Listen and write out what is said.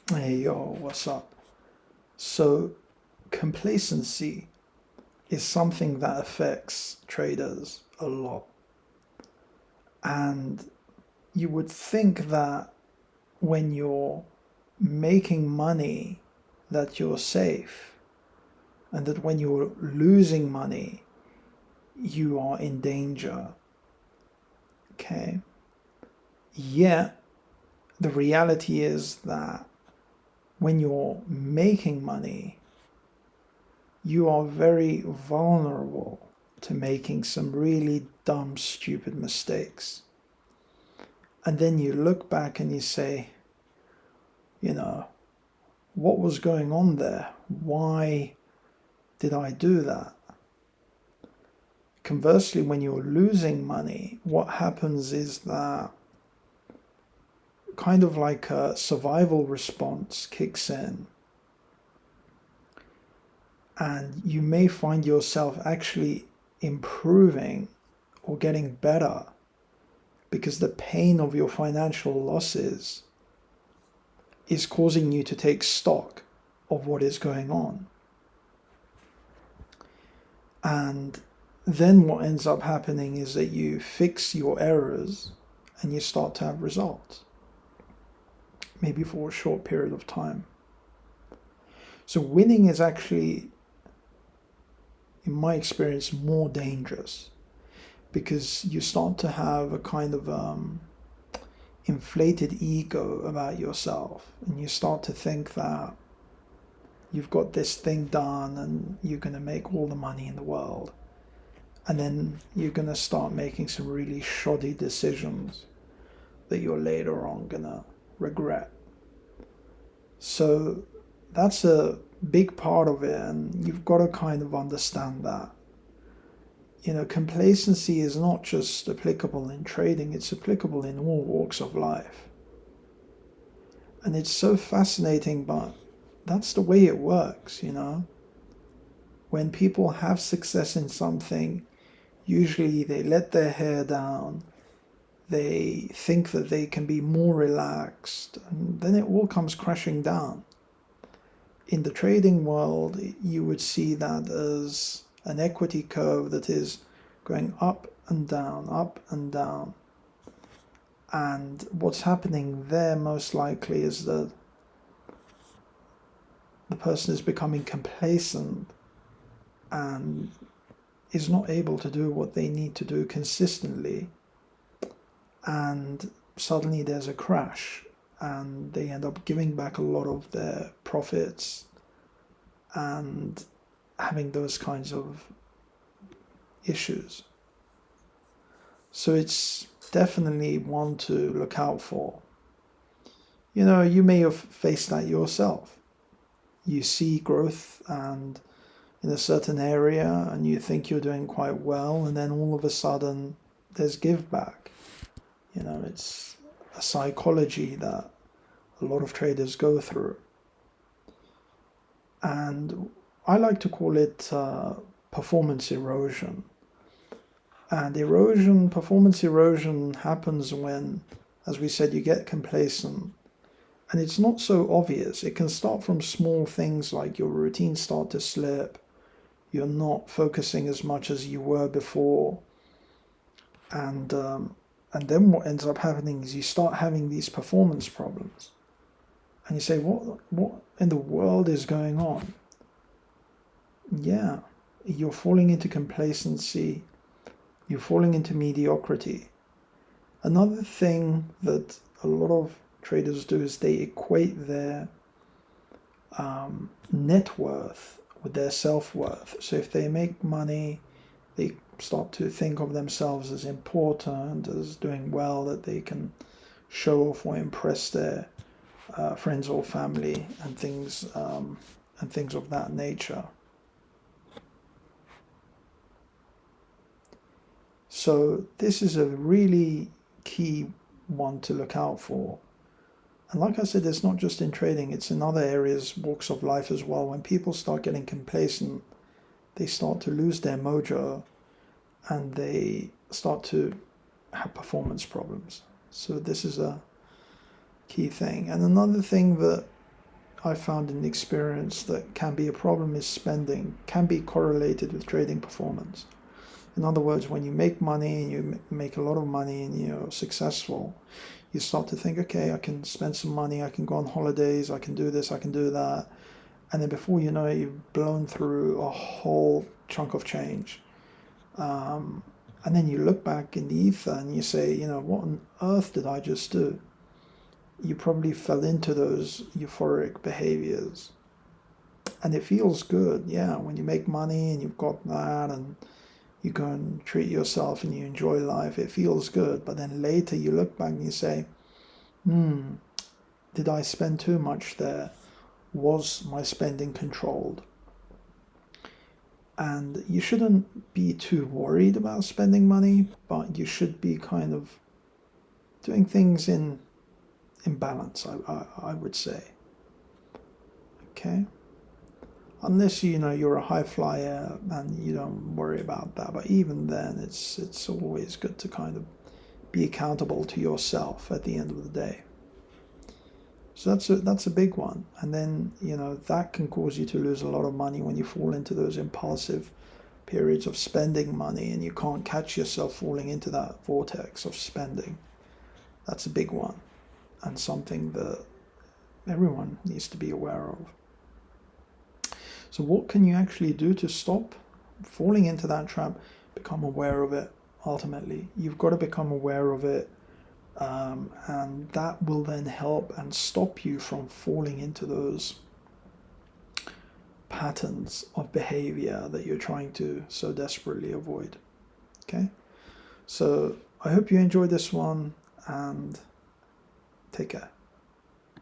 Hey yo, what's up? So, complacency is something that affects traders a lot. And you would think that when you're making money, that you're safe, and that when you're losing money, you are in danger. Okay? Yet, the reality is that when you're making money, you are very vulnerable to making some really dumb, stupid mistakes. And then you look back and you say, you know, what was going on there? Why did I do that? Conversely, when you're losing money, what happens is that kind of like a survival response kicks in, and you may find yourself actually improving or getting better because the pain of your financial losses is causing you to take stock of what is going on. And then what ends up happening is that you fix your errors and you start to have results, maybe for a short period of time. So winning is actually, in my experience, more dangerous because you start to have a kind of inflated ego about yourself, and you start to think that you've got this thing done and you're going to make all the money in the world, and then you're going to start making some really shoddy decisions that you're later on going to regret. So that's a big part of it, and you've got to kind of understand that. Complacency is not just applicable in trading, it's applicable in all walks of life. And it's so fascinating, but that's the way it works. When people have success in something, usually they let their hair down, they think that they can be more relaxed, and then it all comes crashing down. In the trading world, you would see that as an equity curve that is going up and down, up and down. And what's happening there most likely is that the person is becoming complacent and is not able to do what they need to do consistently. And suddenly there's a crash and they end up giving back a lot of their profits and having those kinds of issues. So it's definitely one to look out for. You may have faced that yourself. You see growth and in a certain area and you think you're doing quite well, and then all of a sudden there's give back. It's a psychology that a lot of traders go through. And I like to call it performance erosion. And performance erosion happens when, as we said, you get complacent. And it's not so obvious. It can start from small things like your routines start to slip, you're not focusing as much as you were before, and then what ends up happening is you start having these performance problems, and you say, what in the world is going on? Yeah, you're falling into complacency, you're falling into mediocrity. Another thing that a lot of traders do is they equate their net worth with their self-worth. So if they make money, they start to think of themselves as important, as doing well, that they can show off or impress their friends or family and things of that nature. So this is a really key one to look out for. And like I said, it's not just in trading, it's in other areas, walks of life as well. When people start getting complacent, they start to lose their mojo and they start to have performance problems. So this is a key thing. And another thing that I found in experience that can be a problem is spending can be correlated with trading performance. In other words, when you make money and you make a lot of money and you're successful, you start to think, okay, I can spend some money, I can go on holidays, I can do this, I can do that. And then before you know it, you've blown through a whole chunk of change. And then you look back in the ether and you say, you know, what on earth did I just do? You probably fell into those euphoric behaviors. And it feels good, yeah, when you make money and you've got that and you go and treat yourself and you enjoy life, it feels good. But then later you look back and you say, did I spend too much there? Was my spending controlled? And you shouldn't be too worried about spending money, but you should be kind of doing things in balance, I would say. Okay? Unless you know you're a high flyer and you don't worry about that. But even then, it's always good to kind of be accountable to yourself at the end of the day. So that's a big one. And then, you know, that can cause you to lose a lot of money when you fall into those impulsive periods of spending money and you can't catch yourself falling into that vortex of spending. That's a big one and something that everyone needs to be aware of. So what can you actually do to stop falling into that trap? Become aware of it. Ultimately, you've got to become aware of it. And that will then help and stop you from falling into those patterns of behavior that you're trying to so desperately avoid. Okay, so I hope you enjoyed this one and take care.